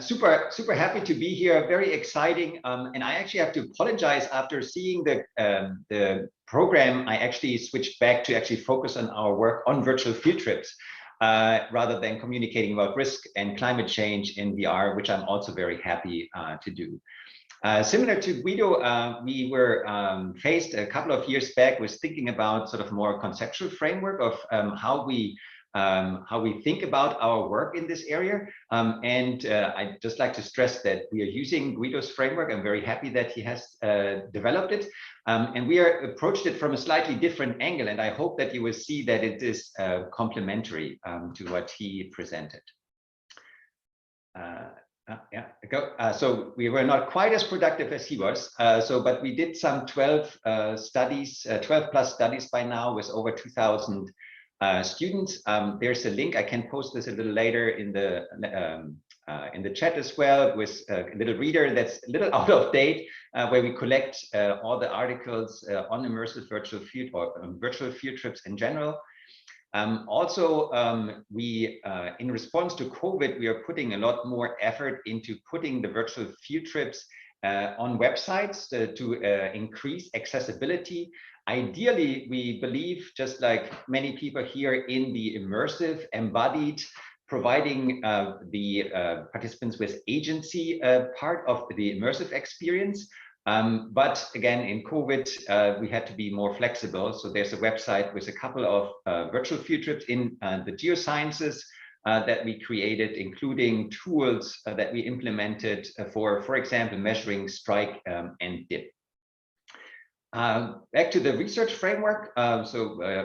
Super happy to be here. Very exciting. And I actually have to apologize after seeing the program. I actually switched back to actually focus on our work on virtual field trips rather than communicating about risk and climate change in VR, which I'm also very happy to do. Similar to Guido, we were faced a couple of years back with thinking about sort of more conceptual framework of how we think about our work in this area. I'd just like to stress that we are using Guido's framework. I'm very happy that he has developed it. And we are approached it from a slightly different angle. And I hope that you will see that it is complementary to what he presented. So we were not quite as productive as he was. But we did some 12 studies, 12 plus studies by now with over 2,000 students. There's a link. I can post this a little later in the chat as well, with a little reader that's a little out of date, where we collect all the articles on immersive virtual field or virtual field trips in general. We, in response to COVID, we are putting a lot more effort into putting the virtual field trips on websites to increase accessibility. Ideally, we believe, just like many people here, in the immersive, embodied, providing the participants with agency part of the immersive experience. But again, in COVID, we had to be more flexible. So there's a website with a couple of virtual field trips in the geosciences that we created, including tools that we implemented for example, measuring strike and dip. Back to the research framework.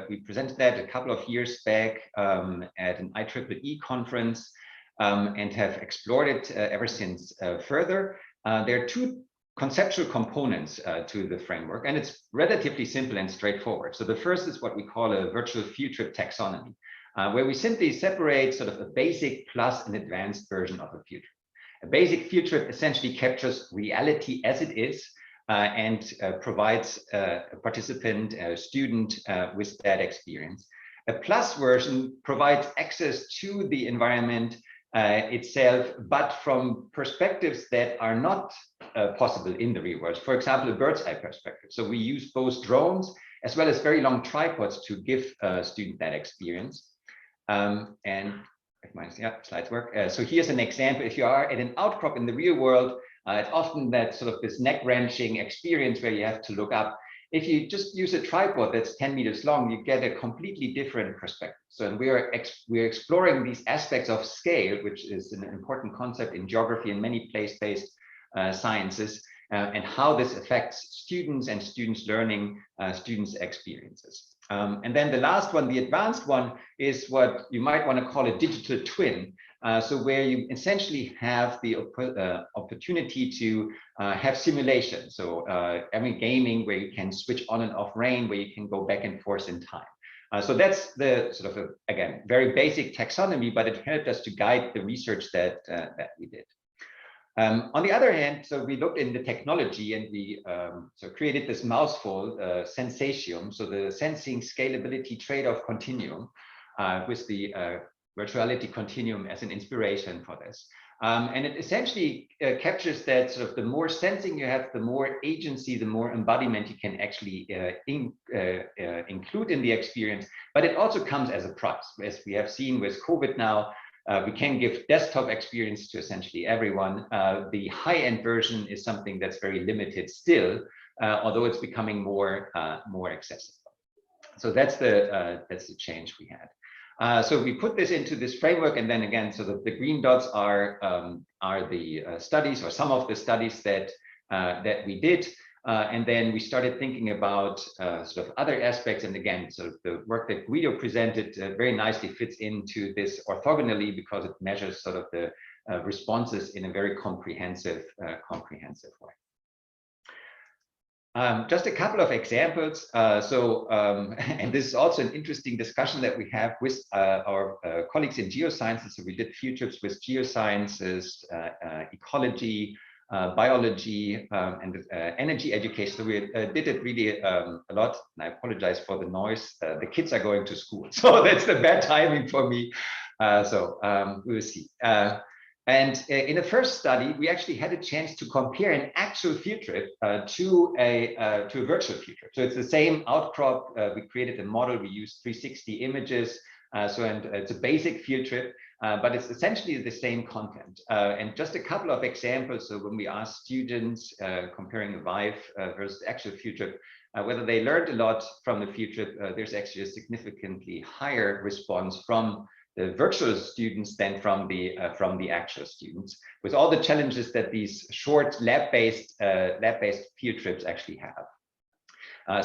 We presented that a couple of years back at an IEEE conference and have explored it ever since further. There are two conceptual components to the framework, and it's relatively simple and straightforward. So the first is what we call a virtual field trip taxonomy, where we simply separate sort of a basic plus an advanced version of a field trip. A basic field trip essentially captures reality as it is and provides a participant, a student with that experience. A plus version provides access to the environment itself, but from perspectives that are not possible in the real world. For example, a bird's eye perspective. So we use both drones as well as very long tripods to give a student that experience. And if my slides work. So here's an example. If you are at an outcrop in the real world, it's often that sort of this neck-wrenching experience where you have to look up. If you just use a tripod that's 10 meters long, you get a completely different perspective. So we're exploring these aspects of scale, which is an important concept in geography and many place-based sciences, and how this affects students and students' learning, students' experiences. And then the last one, the advanced one, is what you might want to call a digital twin. So where you essentially have the opportunity to have simulation. So gaming where you can switch on and off rain, where you can go back and forth in time. So that's the sort of, again, very basic taxonomy, but it helped us to guide the research that we did. On the other hand, so we looked in the technology and we created this mouthful, Sensatium, so the sensing scalability trade-off continuum, with the virtuality continuum as an inspiration for this. And it essentially captures that sort of the more sensing you have, the more agency, the more embodiment you can actually include in the experience. But it also comes as a price. As we have seen with COVID now, we can give desktop experience to essentially everyone. The high-end version is something that's very limited still, although it's becoming more accessible. So that's the change we had. So we put this into this framework, and then again, so the green dots are the studies, or some of the studies that we did, and then we started thinking about sort of other aspects. And again, sort of the work that Guido presented very nicely fits into this orthogonally, because it measures sort of the responses in a very comprehensive way. Just a couple of examples. And this is also an interesting discussion that we have with our colleagues in geosciences. So we did field trips with geosciences, ecology, biology, and energy education. So we did it really a lot. And I apologize for the noise. The kids are going to school, so that's the bad timing for me. We will see. And in the first study, we actually had a chance to compare an actual field trip to a virtual field trip. So it's the same outcrop. We created a model. We used 360 images. And it's a basic field trip, but it's essentially the same content. And just a couple of examples. So when we asked students comparing a Vive versus actual field trip, whether they learned a lot from the field trip, there's actually a significantly higher response from the virtual students than from the actual students, with all the challenges that these short lab-based field trips actually have.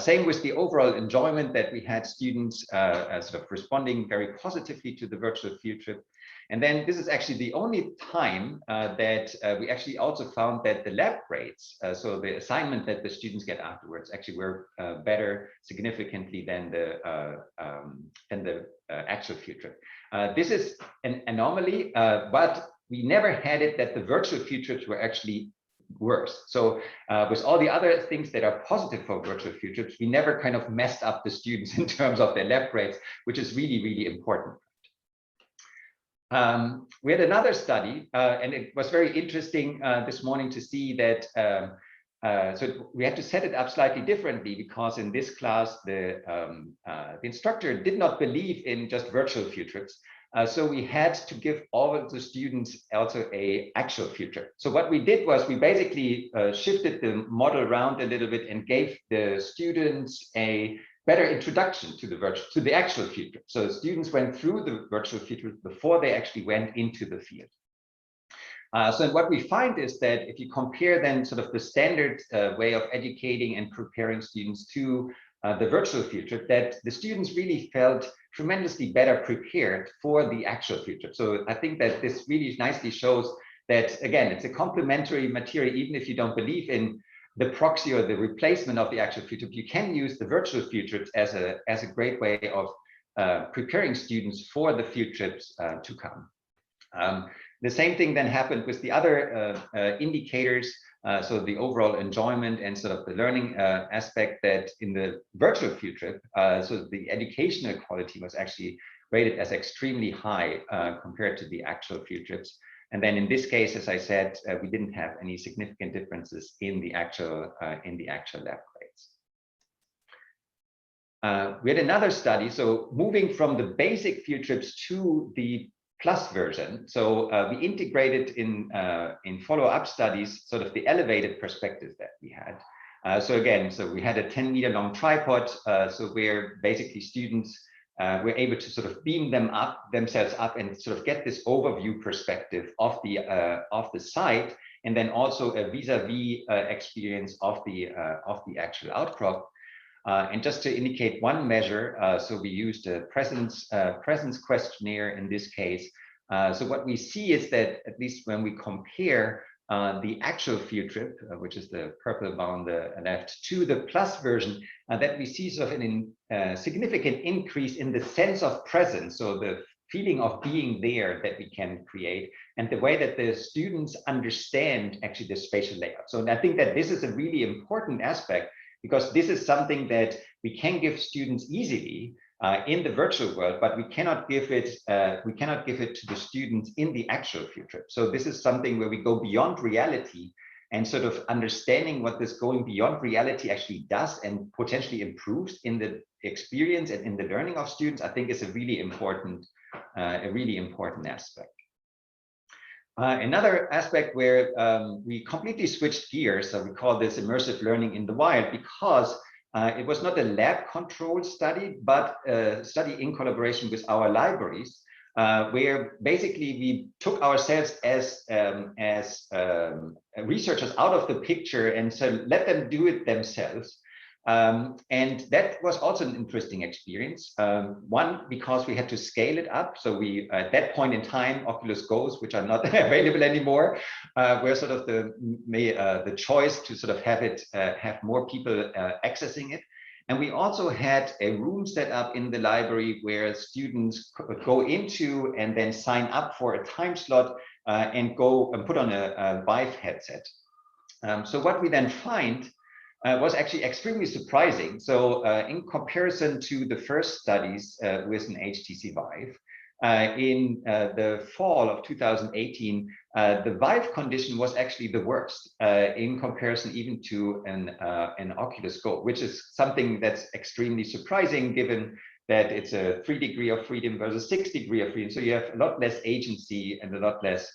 Same with the overall enjoyment that we had students sort of responding very positively to the virtual field trip. And then this is actually the only time that we actually also found that the lab grades, so the assignment that the students get afterwards, actually were better significantly than the actual field trip. This is an anomaly, but we never had it that the virtual field trips were actually worse. So with all the other things that are positive for virtual field trips, we never kind of messed up the students in terms of their lab grades, which is really, really important. We had another study, and it was very interesting this morning to see that so we had to set it up slightly differently, because in this class, the instructor did not believe in just virtual field trips. So we had to give all of the students also an actual field trip. So what we did was we basically shifted the model around a little bit and gave the students a better introduction to the actual field trip. So students went through the virtual field trip before they actually went into the field. So what we find is that if you compare then sort of the standard way of educating and preparing students to the virtual field trip, that the students really felt tremendously better prepared for the actual field trip. So I think that this really nicely shows that, again, it's a complementary material. Even if you don't believe in the proxy or the replacement of the actual field trip, you can use the virtual field trips as a great way of preparing students for the field trips to come. The same thing then happened with the other indicators. So the overall enjoyment and sort of the learning aspect, that in the virtual field trip, so the educational quality was actually rated as extremely high compared to the actual field trips. And then in this case, as I said, we didn't have any significant differences in the actual lab grades. We had another study, so moving from the basic field trips to the plus version. So we integrated in follow-up studies sort of the elevated perspective that we had. So again, so we had a 10-meter long tripod, so where basically students were able to sort of beam themselves up and sort of get this overview perspective of the site, and then also a vis-a-vis experience of the actual outcrop. And just to indicate one measure, so we used a presence questionnaire in this case. So what we see is that, at least when we compare the actual field trip, which is the purple bar on the left, to the plus version, that we see sort of a significant increase in the sense of presence, so the feeling of being there that we can create, and the way that the students understand actually the spatial layout. So I think that this is a really important aspect, because this is something that we can give students easily in the virtual world, but we cannot give it to the students in the actual field trip. So this is something where we go beyond reality, and sort of understanding what this going beyond reality actually does and potentially improves in the experience and in the learning of students, I think is a really important aspect. Another aspect where we completely switched gears, so we call this immersive learning in the wild, because it was not a lab controlled study, but a study in collaboration with our libraries, where basically we took ourselves as researchers out of the picture, and so let them do it themselves. And that was also an interesting experience. One, because we had to scale it up. So we, at that point in time, Oculus Go's, which are not available anymore, were sort of the choice to sort of have more people accessing it. And we also had a room set up in the library where students could go into and then sign up for a time slot and go and put on a Vive headset. So what we then find was actually extremely surprising. So in comparison to the first studies with an HTC Vive, in the fall of 2018, the Vive condition was actually the worst in comparison even to an oculoscope, which is something that's extremely surprising given that it's a 3 degree of freedom versus 6 degree of freedom. So you have a lot less agency and a lot less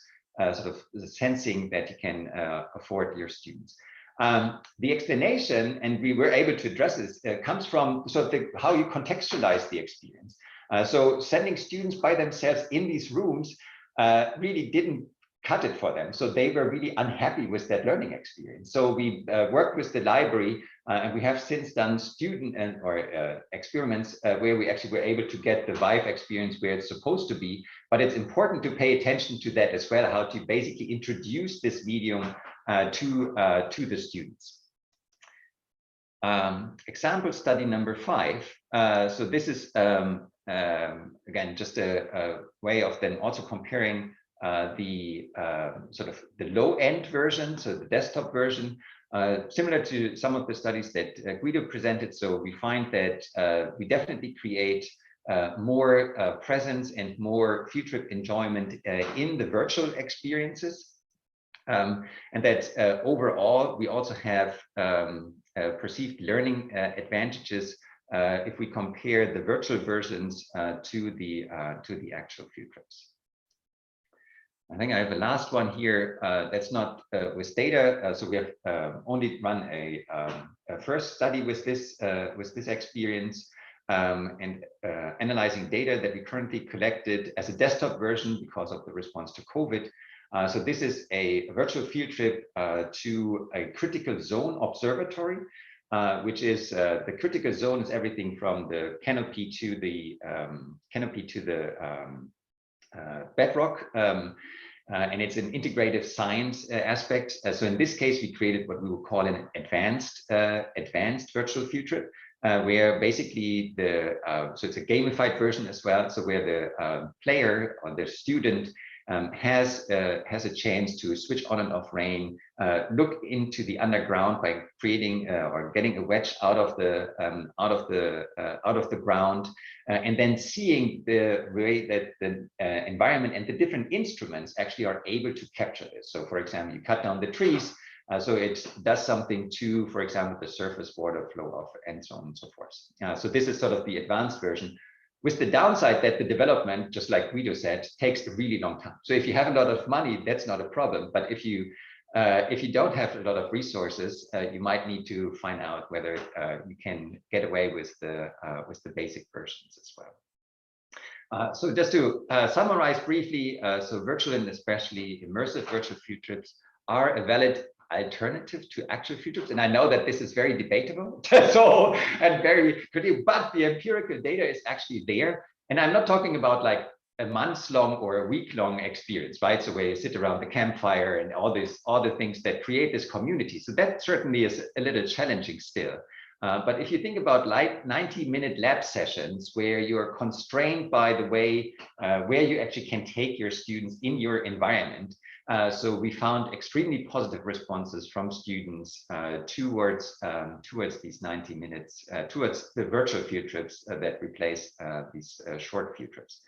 sort of sensing that you can afford your students. The explanation, and we were able to address this, comes from sort of how you contextualize the experience. So sending students by themselves in these rooms really didn't cut it for them. So they were really unhappy with that learning experience. So we worked with the library, and we have since done student or experiments where we actually were able to get the Vive experience where it's supposed to be. But it's important to pay attention to that as well, how to basically introduce this medium to the students. Example study number 5. So this is again just a way of then also comparing the sort of the low-end version, so the desktop version, similar to some of the studies that Guido presented. So we find that we definitely create more presence and more future enjoyment in the virtual experiences. And that overall, we also have perceived learning advantages if we compare the virtual versions to the actual field trips. I think I have a last one here that's not with data. So we have only run a first study with this experience and analyzing data that we currently collected as a desktop version because of the response to COVID. So this is a virtual field trip to a critical zone observatory, which is the critical zone is everything from the canopy to the bedrock, and it's an integrative science aspect. So in this case, we created what we would call an advanced virtual field trip, where basically so it's a gamified version as well. So where the player or the student has a chance to switch on and off rain, look into the underground by creating or getting a wedge out of the ground, and then seeing the way that the environment and the different instruments actually are able to capture this. So, for example, you cut down the trees, so it does something to, for example, the surface water flow off, and so on and so forth. So this is sort of the advanced version, with the downside that the development, just like Guido said, takes a really long time. So if you have a lot of money, that's not a problem. But if you don't have a lot of resources, you might need to find out whether you can get away with the basic versions as well. So just to summarize briefly, so virtual and especially immersive virtual field trips are a valid alternative to actual field trips, and I know that this is very debatable so and very critical, but the empirical data is actually there. And I'm not talking about like a month-long or a week-long experience, right? So where you sit around the campfire and all the things that create this community. So that certainly is a little challenging still. But if you think about like 90-minute lab sessions where you're constrained by the way where you actually can take your students in your environment, so we found extremely positive responses from students towards these 90 minutes, towards the virtual field trips that replace these short field trips.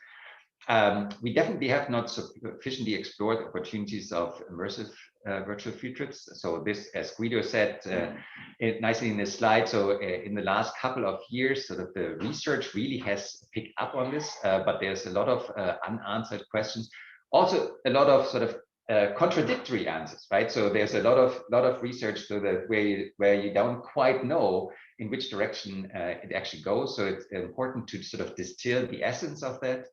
We definitely have not sufficiently explored opportunities of immersive virtual field trips. So this, as Guido said nicely in this slide, so in the last couple of years, sort of the research really has picked up on this, but there's a lot of unanswered questions. Also, a lot of sort of contradictory answers, right? So there's a lot of research so that where you don't quite know in which direction it actually goes. So it's important to sort of distill the essence of that.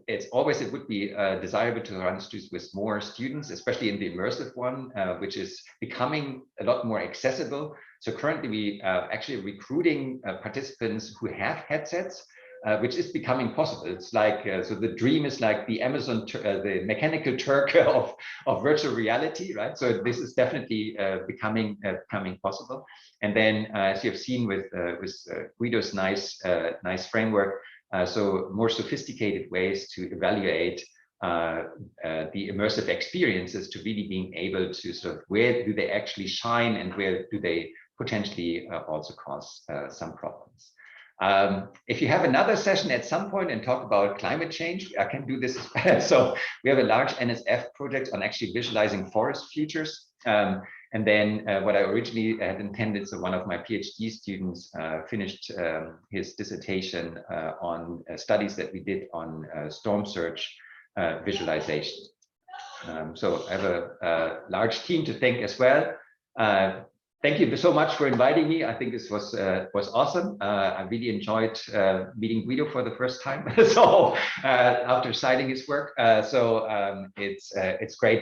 It would be desirable to run studies with more students, especially in the immersive one, which is becoming a lot more accessible. So currently we are actually recruiting participants who have headsets, which is becoming possible. It's like, so the dream is like the Amazon, the mechanical Turk of virtual reality, right? So this is definitely becoming possible. And then, as you have seen with Guido's nice framework, so more sophisticated ways to evaluate the immersive experiences, to really being able to sort of where do they actually shine and where do they potentially also cause some problems. If you have another session at some point and talk about climate change, I can do this as well. So we have a large NSF project on actually visualizing forest futures. And then what I originally had intended, so one of my PhD students finished his dissertation on studies that we did on storm surge visualization. So I have a large team to thank as well. Thank you so much for inviting me. I think this was awesome. I really enjoyed meeting Guido for the first time. So after citing his work, it's great.